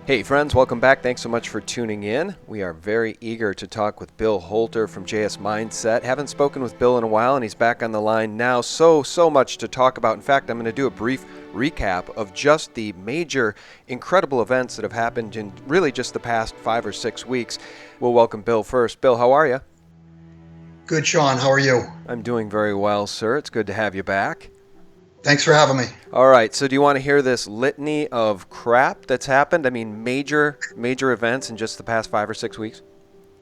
Hey friends, welcome back. Thanks so much for tuning in. We are very eager to talk with Bill Holter from JS Mindset. Haven't spoken with Bill in a while, and he's back on the line now. So much to talk about. In fact, I'm going to do a brief recap of just the major, incredible events that have happened in really just the past 5 or 6 weeks. We'll welcome Bill first. Bill, how are you? Good, Sean. How are you? I'm doing very well, sir. It's good to have you back. Thanks for having me. All right, so do you want to hear this litany of crap that's happened? I mean, major events in just the past 5 or 6 weeks?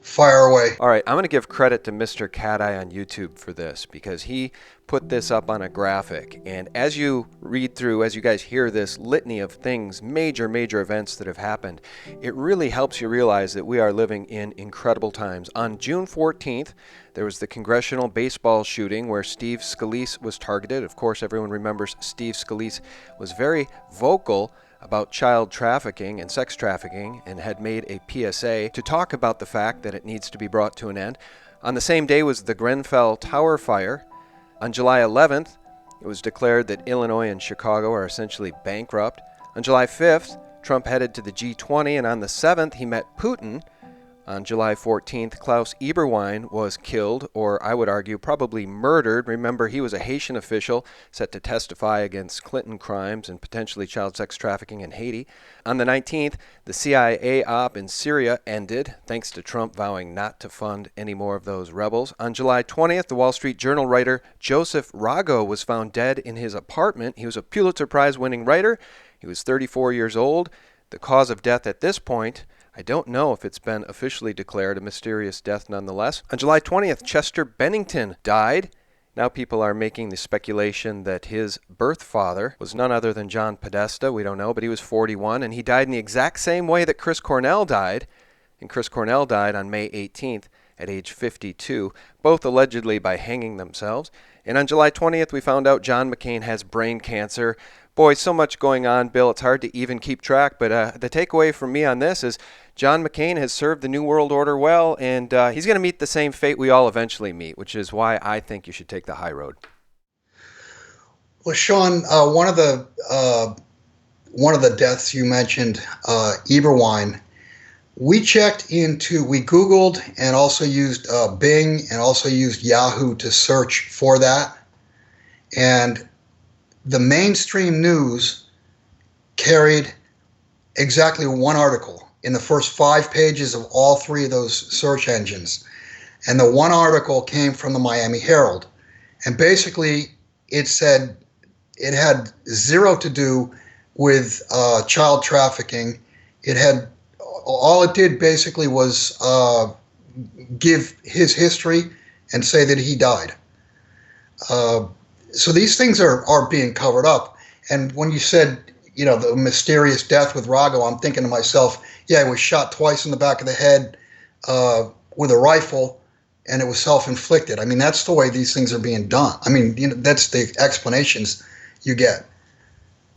Fire away. All right, I'm going to give credit to Mr. Cat Eye on YouTube for this because he put this up on a graphic. And as you read through, as you guys hear this litany of things, major events that have happened, it really helps you realize that we are living in incredible times. On June 14th, there was the congressional baseball shooting where Steve Scalise was targeted. Of course, everyone remembers Steve Scalise was very vocal about child trafficking and sex trafficking and had made a PSA to talk about the fact that it needs to be brought to an end. On the same day was the Grenfell Tower fire. On July 11th, it was declared that Illinois and Chicago are essentially bankrupt. On July 5th, Trump headed to the G20, and on the 7th, he met Putin. On July 14th, Klaus Eberwein was killed, or I would argue probably murdered. Remember, he was a Haitian official set to testify against Clinton crimes and potentially child sex trafficking in Haiti. On the 19th, the CIA op in Syria ended, thanks to Trump vowing not to fund any more of those rebels. On July 20th, the Wall Street Journal writer Joseph Rago was found dead in his apartment. He was a Pulitzer Prize-winning writer. He was 34 years old. The cause of death at this point, I don't know if it's been officially declared, a mysterious death nonetheless. On July 20th, Chester Bennington died. Now people are making the speculation that his birth father was none other than John Podesta. We don't know, but he was 41, and he died in the exact same way that Chris Cornell died. And Chris Cornell died on May 18th at age 52, both allegedly by hanging themselves. And on July 20th, we found out John McCain has brain cancer. Boy, so much going on, Bill. It's hard to even keep track, but the takeaway from me on this is John McCain has served the New World Order well, and he's going to meet the same fate we all eventually meet, which is why I think you should take the high road. Well, Sean, one of the deaths you mentioned, Eberwein, we Googled and also used Bing and also used Yahoo to search for that, and the mainstream news carried exactly one article in the first 5 pages of all 3 of those search engines. And the one article came from the Miami Herald. And basically it said it had zero to do with child trafficking. All it did basically was give his history and say that he died. So these things are being covered up. And when you said, the mysterious death with Rago, I'm thinking to myself, yeah, he was shot twice in the back of the head with a rifle, and it was self-inflicted. I mean, that's the way these things are being done. I mean, that's the explanations you get.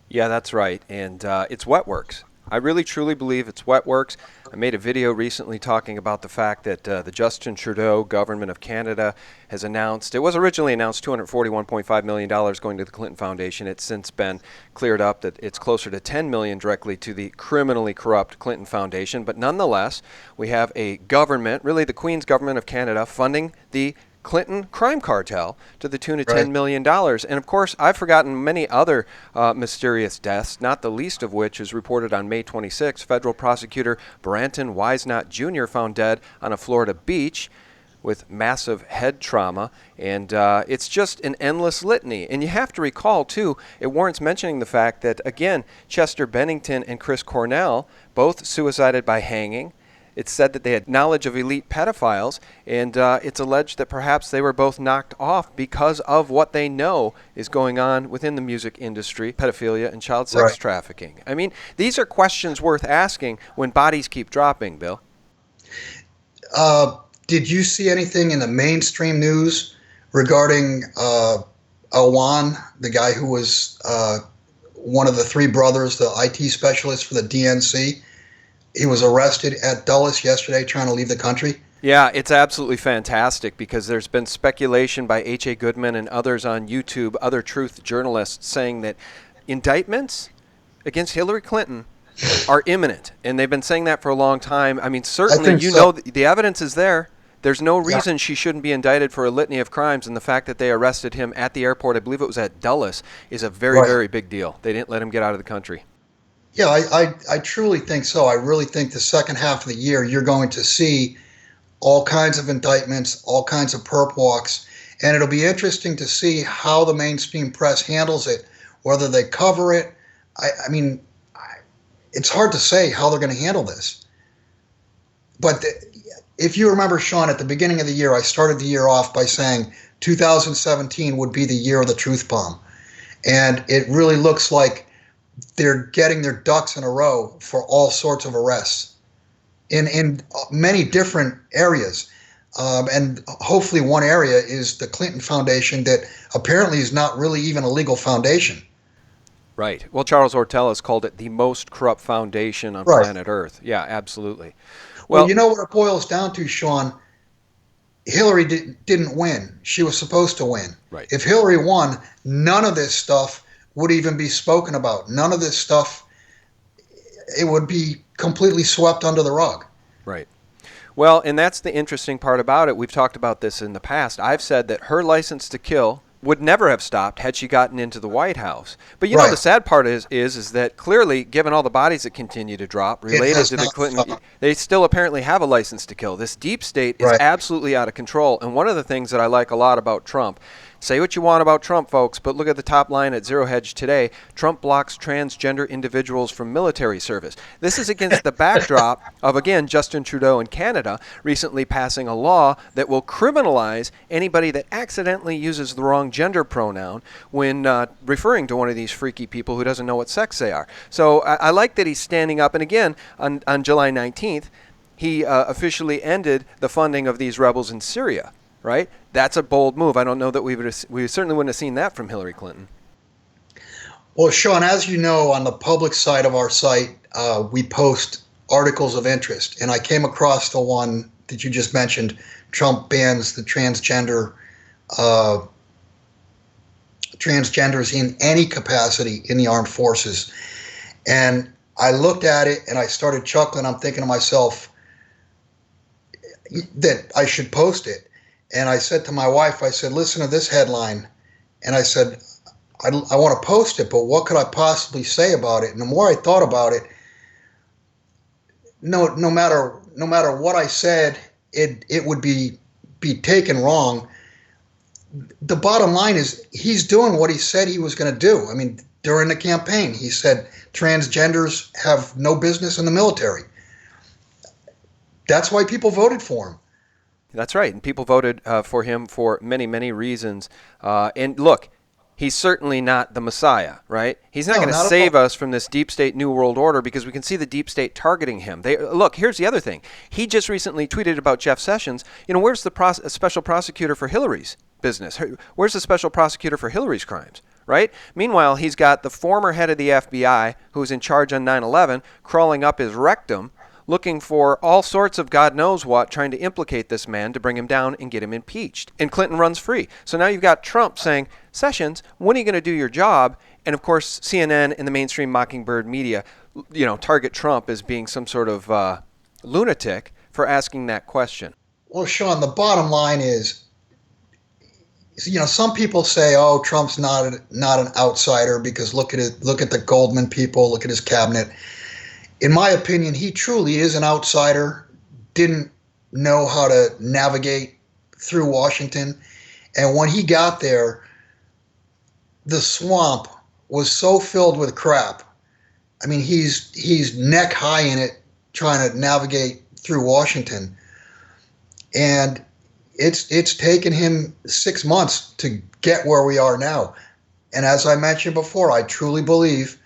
Yeah, that's right. And it's wet works. I really, truly believe it's wet works. I made a video recently talking about the fact that the Justin Trudeau government of Canada has announced, it was originally announced $241.5 million going to the Clinton Foundation. It's since been cleared up that it's closer to $10 million directly to the criminally corrupt Clinton Foundation. But nonetheless, we have a government, really the Queen's government of Canada, funding the Clinton crime cartel to the tune of $10 million. And of course, I've forgotten many other mysterious deaths, not the least of which is reported on May 26. Federal prosecutor Branton Wisenot Jr. found dead on a Florida beach with massive head trauma. And it's just an endless litany. And you have to recall, too, it warrants mentioning the fact that, again, Chester Bennington and Chris Cornell both suicided by hanging. It's said that they had knowledge of elite pedophiles, and it's alleged that perhaps they were both knocked off because of what they know is going on within the music industry, pedophilia and child sex trafficking. I mean, these are questions worth asking when bodies keep dropping, Bill. Did you see anything in the mainstream news regarding Awan, the guy who was one of the 3 brothers, the IT specialist for the DNC? He was arrested at Dulles yesterday trying to leave the country. Yeah, it's absolutely fantastic because there's been speculation by H.A. Goodman and others on YouTube, other truth journalists, saying that indictments against Hillary Clinton are imminent, and they've been saying that for a long time. I mean, I certainly, think so. the evidence is there. There's no Yeah. reason she shouldn't be indicted for a litany of crimes, and the fact that they arrested him at the airport, I believe it was at Dulles, is a very, Right. very big deal. They didn't let him get out of the country. Yeah, I truly think so. I really think the second half of the year you're going to see all kinds of indictments, all kinds of perp walks, and it'll be interesting to see how the mainstream press handles it, whether they cover it. I mean, it's hard to say how they're going to handle this. But if you remember, Sean, at the beginning of the year, I started the year off by saying 2017 would be the year of the truth bomb. And it really looks like they're getting their ducks in a row for all sorts of arrests in many different areas. And hopefully, one area is the Clinton Foundation, that apparently is not really even a legal foundation. Right. Well, Charles Ortelis called it the most corrupt foundation on Right. planet Earth. Yeah, absolutely. Well, Well, you know what it boils down to, Sean? Hillary didn't win. She was supposed to win. right. If Hillary won, none of this stuff would even be spoken about. None of this stuff, it would be completely swept under the rug. Right. Well, and that's the interesting part about it. We've talked about this in the past. I've said that her license to kill would never have stopped had she gotten into the White House. But you know, the Right. sad part is that clearly, given all the bodies that continue to drop It related has to the not Clinton, stopped. they still apparently have a license to kill. This deep state is Right. absolutely out of control. And one of the things that I like a lot about Trump, say what you want about Trump, folks, but look at the top line at Zero Hedge today. Trump blocks transgender individuals from military service. This is against the backdrop of, again, Justin Trudeau in Canada recently passing a law that will criminalize anybody that accidentally uses the wrong gender pronoun when referring to one of these freaky people who doesn't know what sex they are. So I like that he's standing up. And again, on July 19th, he officially ended the funding of these rebels in Syria. Right? That's a bold move. I don't know that we certainly wouldn't have seen that from Hillary Clinton. Well, Sean, as you know, on the public side of our site, we post articles of interest, and I came across the one that you just mentioned. Trump bans the uh, transgenders in any capacity in the armed forces. And I looked at it and I started chuckling. I'm thinking to myself that I should post it. And I said to my wife, I said, listen to this headline. And I said, I want to post it, but what could I possibly say about it? And the more I thought about it, no matter what I said, it would be taken wrong. The bottom line is he's doing what he said he was going to do. I mean, during the campaign, he said transgenders have no business in the military. That's why people voted for him. That's right. And people voted for him for many, many reasons. And look, he's certainly not the Messiah, right? He's not No, going to not at save all. us from this deep state new world order because we can see the deep state targeting him. Look, here's the other thing. He just recently tweeted about Jeff Sessions. You know, where's the special prosecutor for Hillary's business? Where's the special prosecutor for Hillary's crimes? Right? Meanwhile, he's got the former head of the FBI, who was in charge on 9/11, crawling up his rectum, looking for all sorts of God knows what, trying to implicate this man to bring him down and get him impeached. And Clinton runs free. So now you've got Trump saying, Sessions, when are you going to do your job? And of course, CNN and the mainstream Mockingbird media, you know, target Trump as being some sort of lunatic for asking that question. Well, Sean, the bottom line is, some people say, "Oh, Trump's not an outsider because look at the Goldman people, look at his cabinet." In my opinion, he truly is an outsider. Didn't know how to navigate through Washington, and when he got there, the swamp was so filled with crap. I mean, he's neck high in it, trying to navigate through Washington, and it's taken him 6 months to get where we are now. And as I mentioned before, I truly believe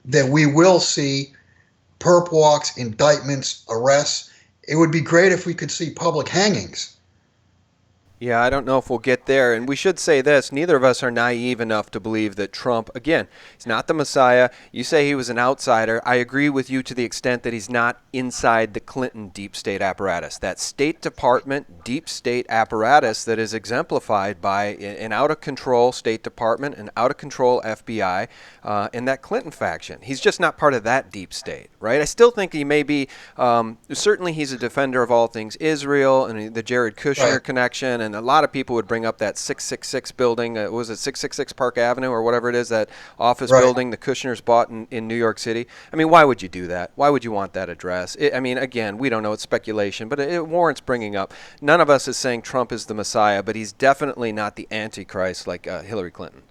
that we will see perp walks, indictments, arrests. It would be great if we could see public hangings. Yeah, I don't know if we'll get there. And we should say this, neither of us are naive enough to believe that Trump, again, he's not the Messiah. You say he was an outsider. I agree with you to the extent that he's not inside the Clinton deep state apparatus. That State Department deep state apparatus that is exemplified by an out of control State Department, an out of control FBI, and that Clinton faction. He's just not part of that deep state, right? I still think he may be, certainly he's a defender of all things Israel and the Jared Kushner Right. connection. And a lot of people would bring up that 666 building. Was it 666 Park Avenue or whatever it is, that office Right. building the Kushners bought in New York City? I mean, why would you do that? Why would you want that address? I mean, again, we don't know. It's speculation, but it warrants bringing up. None of us is saying Trump is the Messiah, but he's definitely not the Antichrist like Hillary Clinton.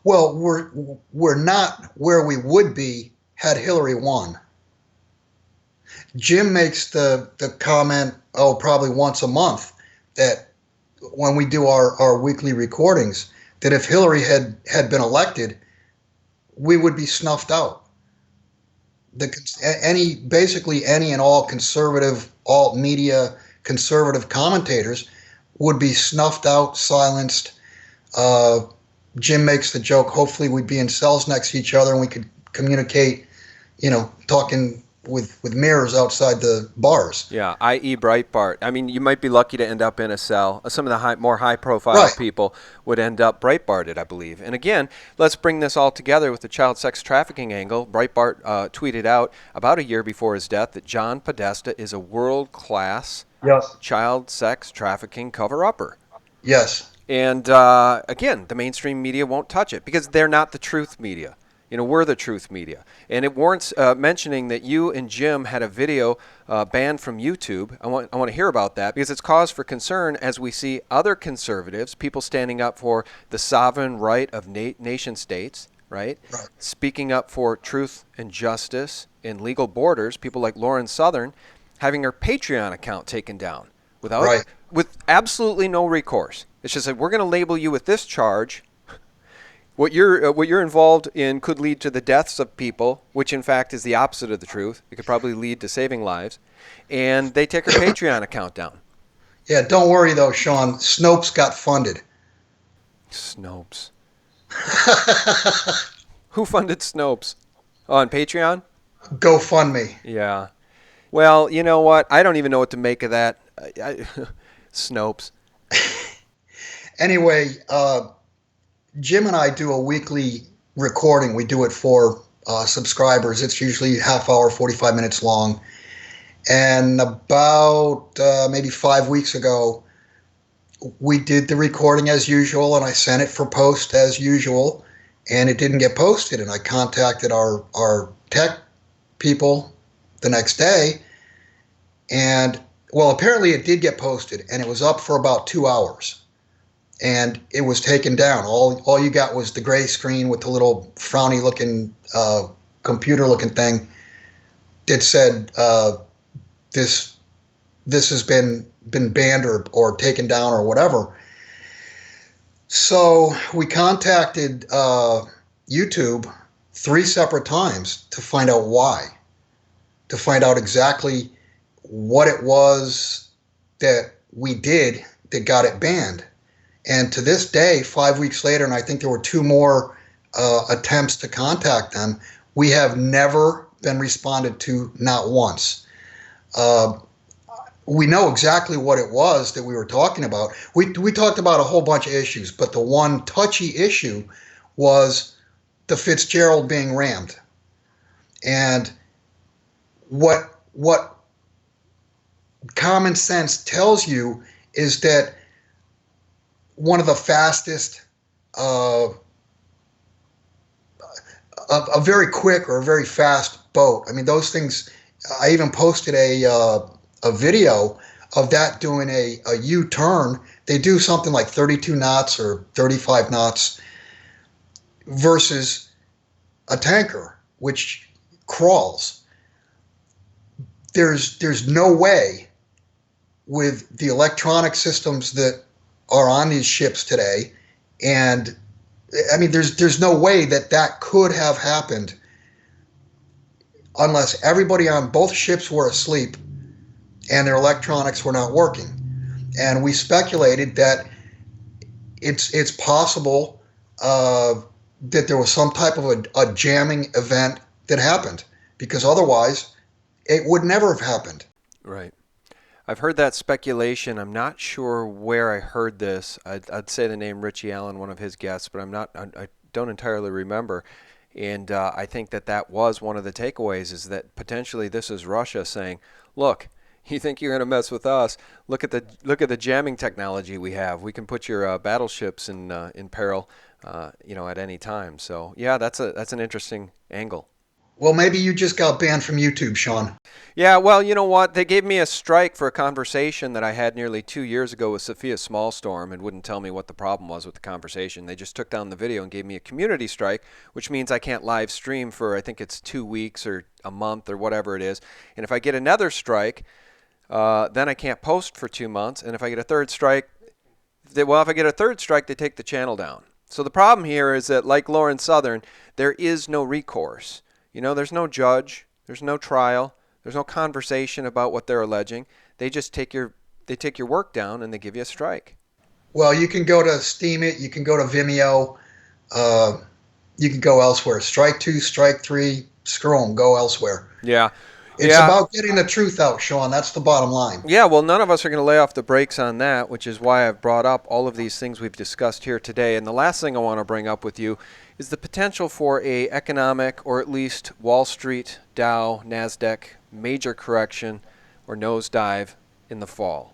Well, we're not where we would be had Hillary won. Jim makes the comment, oh, probably once a month, that when we do our weekly recordings, that if Hillary had been elected, we would be snuffed out. Basically any and all conservative alt media conservative commentators would be snuffed out, silenced. Uh, Jim makes the joke, hopefully we'd be in cells next to each other and we could communicate, talking with mirrors outside the bars. Yeah, i.e. Breitbart. I mean, you might be lucky to end up in a cell. Some of the more high-profile Right. people would end up Breitbarted, I believe. And again, let's bring this all together with the child sex trafficking angle. Breitbart tweeted out about a year before his death that John Podesta is a world-class Yes. child sex trafficking cover-upper. Yes. And again, the mainstream media won't touch it because they're not the truth media. We're the truth media. And it warrants mentioning that you and Jim had a video banned from YouTube. I want to hear about that because it's cause for concern as we see other conservatives, people standing up for the sovereign right of nation states, right? Right. Speaking up for truth and justice in legal borders, people like Lauren Southern having her Patreon account taken down Right. with absolutely no recourse. It's just that we're going to label you with this charge. What you're involved in could lead to the deaths of people, which in fact is the opposite of the truth. It could probably lead to saving lives. And they take her Patreon account down. Yeah, don't worry though, Sean. Snopes got funded. Snopes. Who funded Snopes? Oh, on Patreon? GoFundMe. Yeah. Well, you know what? I don't even know what to make of that. Snopes. Anyway, Jim and I do a weekly recording. We do it for subscribers. It's usually half hour, 45 minutes long. And about maybe 5 weeks ago, we did the recording as usual, and I sent it for post as usual, and it didn't get posted. And I contacted our tech people the next day, and well, apparently it did get posted, and it was up for about 2 hours. And it was taken down. All you got was the gray screen with the little frowny looking computer looking thing that said this has been banned or taken down or whatever. So we contacted YouTube 3 separate times to find out why, to find out exactly what it was that we did that got it banned. And to this day, 5 weeks later, and I think there were 2 more attempts to contact them, we have never been responded to, not once. We know exactly what it was that we were talking about. We talked about a whole bunch of issues, but the one touchy issue was the Fitzgerald being rammed. And what common sense tells you is that one of the fastest, a very quick or a very fast boat. I mean, those things. I even posted a video of that doing a U-turn. They do something like 32 knots or 35 knots versus a tanker, which crawls. There's no way with the electronic systems that are on these ships today, and I mean, there's no way that could have happened unless everybody on both ships were asleep and their electronics were not working. and we speculated that it's possible that there was some type of a jamming event that happened, because otherwise it would never have happened. Right. I've heard that speculation. I'm not sure where I heard this. I'd say the name Richie Allen, one of his guests, but I don't entirely remember. And I think that that was one of the takeaways, is that potentially this is Russia saying, "Look, you think you're going to mess with us? Look at the jamming technology we have. We can put your battleships in peril, at any time." So yeah, that's an interesting angle. Well, maybe you just got banned from YouTube, Sean. Yeah, well, you know what? They gave me a strike for a conversation that I had nearly 2 years ago with Sophia Smallstorm, and wouldn't tell me what the problem was with the conversation. They just took down the video and gave me a community strike, which means I can't live stream for, I think it's 2 weeks or a month or whatever it is. And if I get another strike, then I can't post for 2 months. And if I get a third strike, if I get a third strike, they take the channel down. So the problem here is that, like Lauren Southern, there is no recourse. There's no judge, there's no trial, there's no conversation about what they're alleging. They just take your work down and they give you a strike. Well, you can go to Steam It, you can go to Vimeo, uh, you can go elsewhere. Strike two, strike three, screw them, go elsewhere. Yeah. It's Yeah. about getting the truth out, Sean. That's the bottom line. Yeah, well, none of us are going to lay off the brakes on that, which is why I've brought up all of these things we've discussed here today. And the last thing I want to bring up with you is the potential for a economic, or at least Wall Street, Dow, NASDAQ major correction or nosedive in the fall.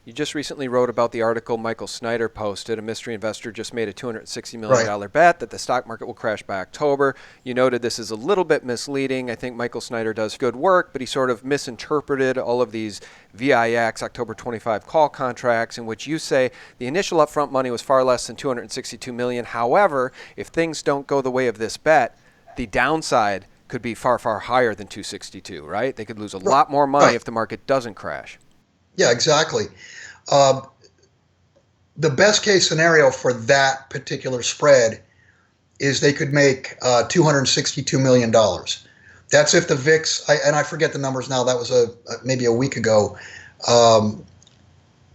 You just recently wrote about the article Michael Snyder posted. A mystery investor just made a $260 million bet that the stock market will crash by October. You noted this is a little bit misleading. I think Michael Snyder does good work, but he sort of misinterpreted all of these VIX October 25 call contracts, in which you say the initial upfront money was far less than $262 million. However, if things don't go the way of this bet, the downside could be far, far higher than 262, right? They could lose a lot more money if the market doesn't crash. Yeah, exactly. Uh, the best case scenario for that particular spread is they could make $262 million. That's if the VIX, and I forget the numbers now, that was maybe a week ago.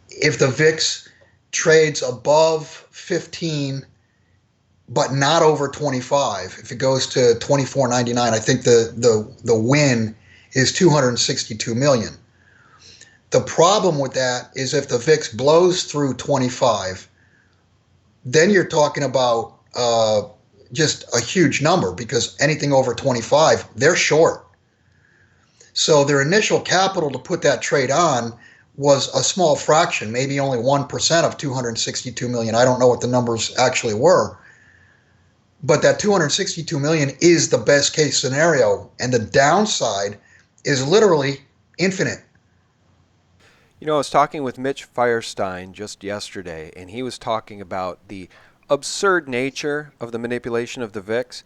If the VIX trades above 15, but not over 25, if it goes to 24.99, I think the win is 262 million. The problem with that is if the VIX blows through 25, then you're talking about just a huge number, because anything over 25, they're short. So their initial capital to put that trade on was a small fraction, maybe only 1% of 262 million. I don't know what the numbers actually were. But that 262 million is the best case scenario, and the downside is literally infinite. I was talking with Mitch Firestein just yesterday, and he was talking about the absurd nature of the manipulation of the VIX.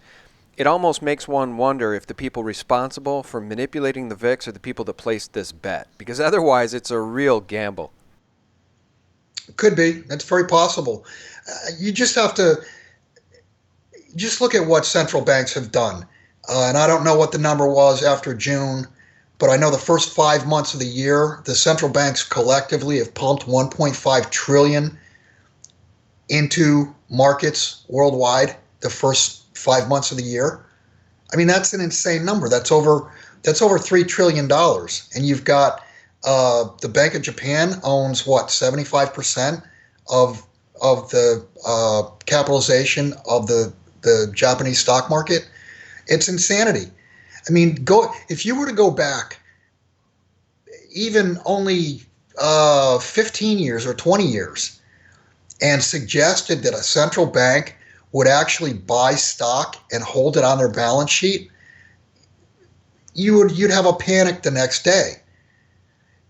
It almost makes one wonder if the people responsible for manipulating the VIX are the people that placed this bet, because otherwise it's a real gamble. Could be. That's very possible. You just have to just look at what central banks have done. And I don't know what the number was after June, but I know the first 5 months of the year, the central banks collectively have pumped 1.5 trillion into markets worldwide the first 5 months of the year. I mean, that's an insane number. That's over $3 trillion. And you've got the Bank of Japan owns what, 75% of the capitalization of the Japanese stock market. It's insanity. I mean, if you were to go back even only 15 years or 20 years and suggested that a central bank would actually buy stock and hold it on their balance sheet, you'd have a panic the next day.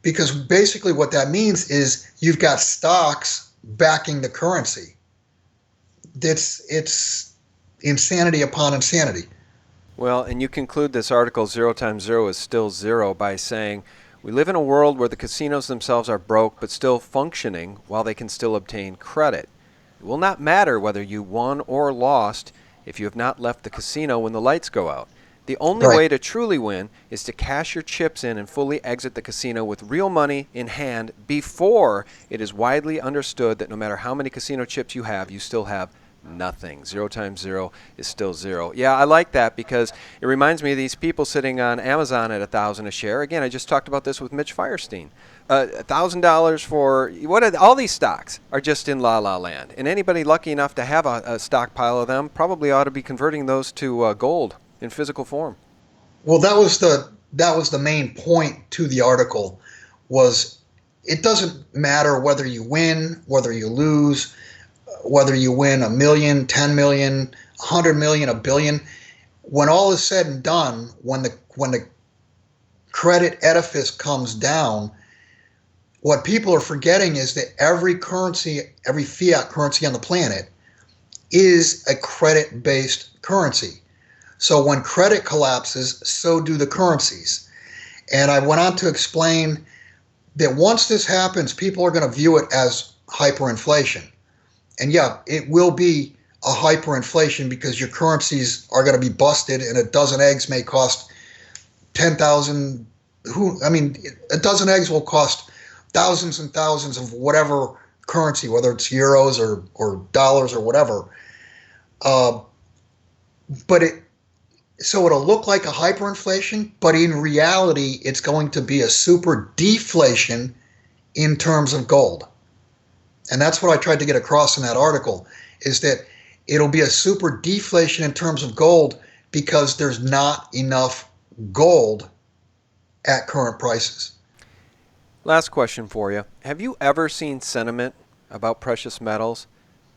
Because basically what that means is you've got stocks backing the currency. It's insanity upon insanity. Well, and you conclude this article, 0 times 0 is still 0, by saying, we live in a world where the casinos themselves are broke but still functioning while they can still obtain credit. It will not matter whether you won or lost if you have not left the casino when the lights go out. The only Right. way to truly win is to cash your chips in and fully exit the casino with real money in hand before it is widely understood that no matter how many casino chips you have, you still have nothing. 0 times 0 is still 0. Yeah, I like that because it reminds me of these people sitting on Amazon at $1,000 a share. Again, I just talked about this with Mitch Firestein. $1,000 for all these stocks are just in la la land, and anybody lucky enough to have a stockpile of them probably ought to be converting those to gold in physical form. Well, that was the main point to the article was it doesn't matter whether you win, whether you lose, whether you win a million, 10 million, 100 million, a billion. When all is said and done, when the credit edifice comes down, what people are forgetting is that every currency, every fiat currency on the planet is a credit-based currency. So when credit collapses, so do the currencies. And I went on to explain that once this happens, people are going to view it as hyperinflation. And yeah, it will be a hyperinflation because your currencies are going to be busted, and a dozen eggs may cost 10,000. A dozen eggs will cost thousands and thousands of whatever currency, whether it's euros or dollars or whatever. Uh, but it'll look like a hyperinflation, but in reality, it's going to be a super deflation in terms of gold. And that's what I tried to get across in that article, is that it'll be a super deflation in terms of gold because there's not enough gold at current prices. Last question for you. Have you ever seen sentiment about precious metals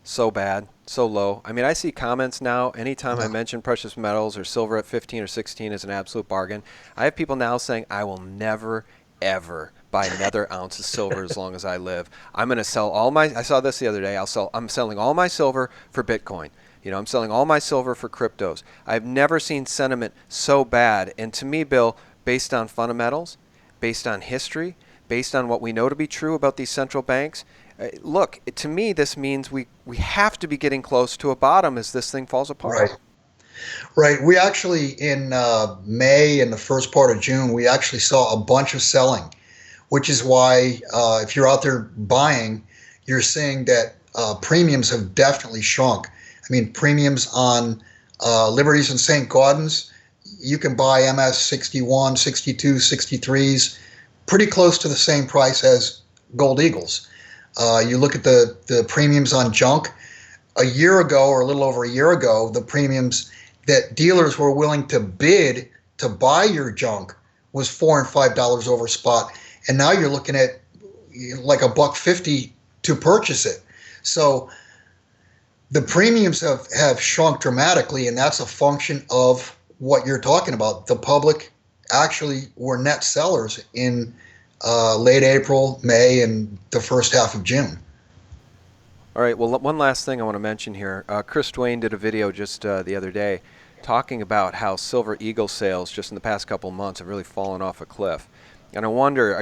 so bad, so low? I mean, I see comments now anytime I No. mention precious metals or silver at 15 or 16 is an absolute bargain. I have people now saying, I will never, ever buy another ounce of silver as long as I live. I'm going to sell all my, I saw this the other day, I'm selling all my silver for Bitcoin. I'm selling all my silver for cryptos. I've never seen sentiment so bad. And to me, Bill, based on fundamentals, based on history, based on what we know to be true about these central banks, look, to me, this means we have to be getting close to a bottom as this thing falls apart. Right. Right. We actually, in May and the first part of June, we actually saw a bunch of selling, which is why if you're out there buying, you're seeing that premiums have definitely shrunk. I mean, premiums on Liberties and St. Gaudens, you can buy MS 61, 62, 63s pretty close to the same price as Gold Eagles. You look at the premiums on junk. A year ago, or a little over a year ago, the premiums that dealers were willing to bid to buy your junk was $4 and $5 over spot, and now you're looking at like $1.50 to purchase it. So the premiums have shrunk dramatically, and that's a function of what you're talking about. The public actually were net sellers in late April, May, and the first half of June. All right, well, one last thing I want to mention here. Chris Dwayne did a video just the other day talking about how Silver Eagle sales just in the past couple months have really fallen off a cliff. And I wonder,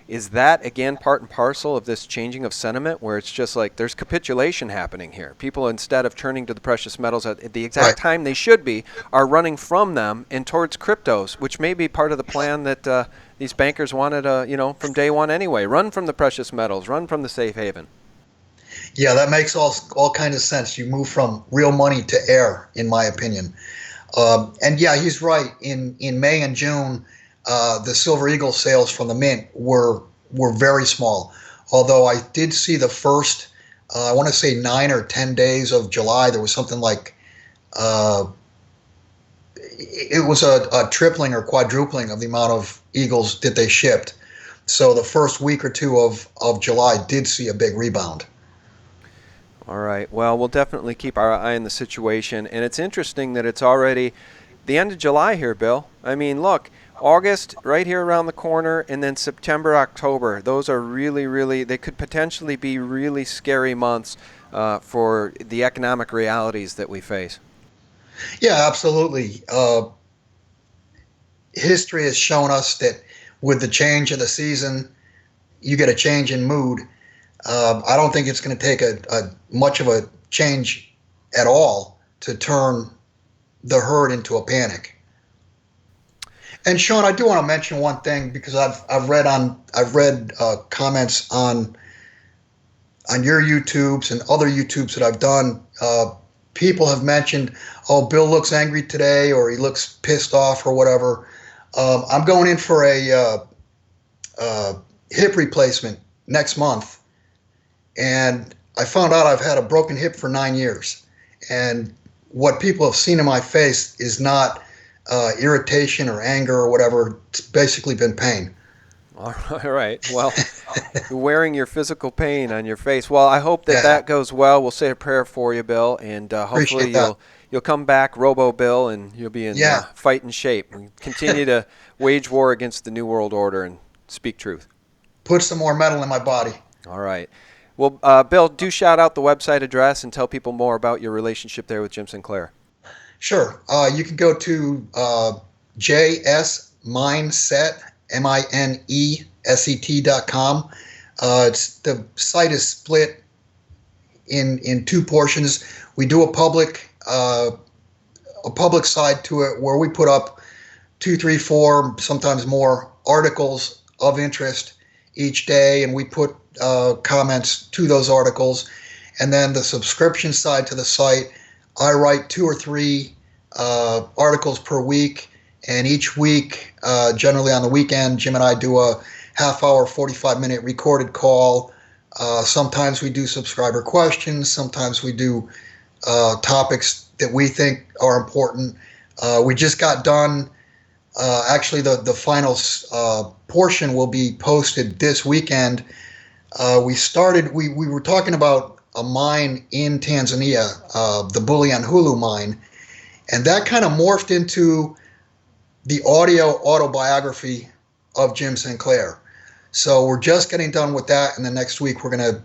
is that, again, part and parcel of this changing of sentiment where it's just like there's capitulation happening here? People, instead of turning to the precious metals at the exact Right. time they should be, are running from them and towards cryptos, which may be part of the plan that these bankers wanted, from day one anyway. Run from the precious metals, run from the safe haven. Yeah, that makes all kinds of sense. You move from real money to air, in my opinion. And yeah, he's right. In May and June, the Silver Eagle sales from the mint were very small. Although I did see the first, I want to say 9 or 10 days of July, there was something like it was a tripling or quadrupling of the amount of Eagles that they shipped. So the first week or two of July did see a big rebound. All right. Well, we'll definitely keep our eye on the situation. And it's interesting that it's already the end of July here, Bill. I mean, look, August right here around the corner, and then September, October. Those are really, they could potentially be really scary months for the economic realities that we face. Yeah, absolutely. History has shown us that with the change of the season, you get a change in mood. I don't think it's going to take a much of a change at all to turn the herd into a panic. And Sean, I do want to mention one thing because I've read comments on your YouTubes and other YouTubes that I've done. People have mentioned, "Oh, Bill looks angry today," or "He looks pissed off," or whatever. I'm going in for a hip replacement next month, and I found out I've had a broken hip for 9 years, and what people have seen in my face is not irritation or anger or whatever. It's basically been pain. All right. Well, you're wearing your physical pain on your face. Well, I hope that Yeah, that goes well. We'll say a prayer for you, Bill, and hopefully appreciate that. you'll come back, Robo Bill, and you'll be in Yeah, fighting shape. And continue to wage war against the New World Order and speak truth. put some more metal in my body. All right. Well, Bill, do shout out the website address and tell people more about your relationship there with Jim Sinclair. Sure. You can go to JS Mindset, MINESET.com. The site is split in two portions. We do a public side to it where we put up 2, 3, 4, sometimes more articles of interest each day, and we put comments to those articles. And then the subscription side to the site, I write 2 or 3 articles per week, and each week, generally on the weekend, Jim and I do a half-hour, 45-minute recorded call. Sometimes we do subscriber questions. Sometimes we do topics that we think are important. We just got done. Actually, the final portion will be posted this weekend. We were talking about a mine in Tanzania, the Bulyanhulu mine, and that kind of morphed into the audio autobiography of Jim Sinclair. So we're just getting done with that, and the next week we're going to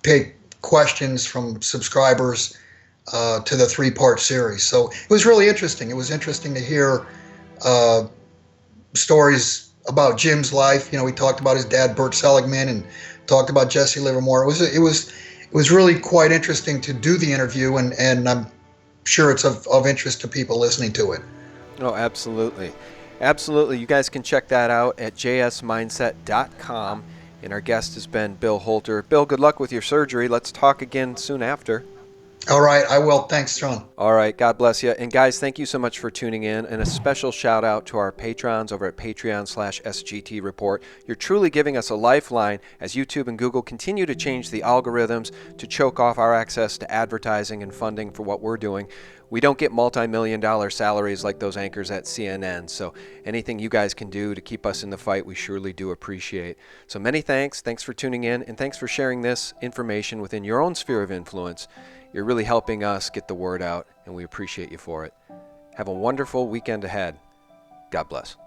take questions from subscribers to the 3-part series. So it was really interesting. It was interesting to hear stories about Jim's life. You know, we talked about his dad, Bert Seligman, and talked about Jesse Livermore. It was really quite interesting to do the interview, and I'm sure it's of interest to people listening to it. Oh, absolutely. Absolutely. You guys can check that out at jsmindset.com. And our guest has been Bill Holter. Bill, good luck with your surgery. Let's talk again soon after. All right, I will. Thanks, John. All right. God bless you. And guys, thank you so much for tuning in. And a special shout out to our patrons over at Patreon/SGT Report. You're truly giving us a lifeline as YouTube and Google continue to change the algorithms to choke off our access to advertising and funding for what we're doing. We don't get multi-million-dollar salaries like those anchors at CNN, so anything you guys can do to keep us in the fight, we surely do appreciate. So many thanks. Thanks for tuning in, and thanks for sharing this information within your own sphere of influence. You're really helping us get the word out, and we appreciate you for it. Have a wonderful weekend ahead. God bless.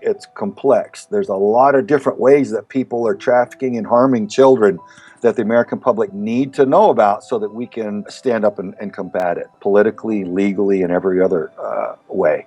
It's complex. There's a lot of different ways that people are trafficking and harming children that the American public need to know about so that we can stand up and combat it politically, legally, and every other way.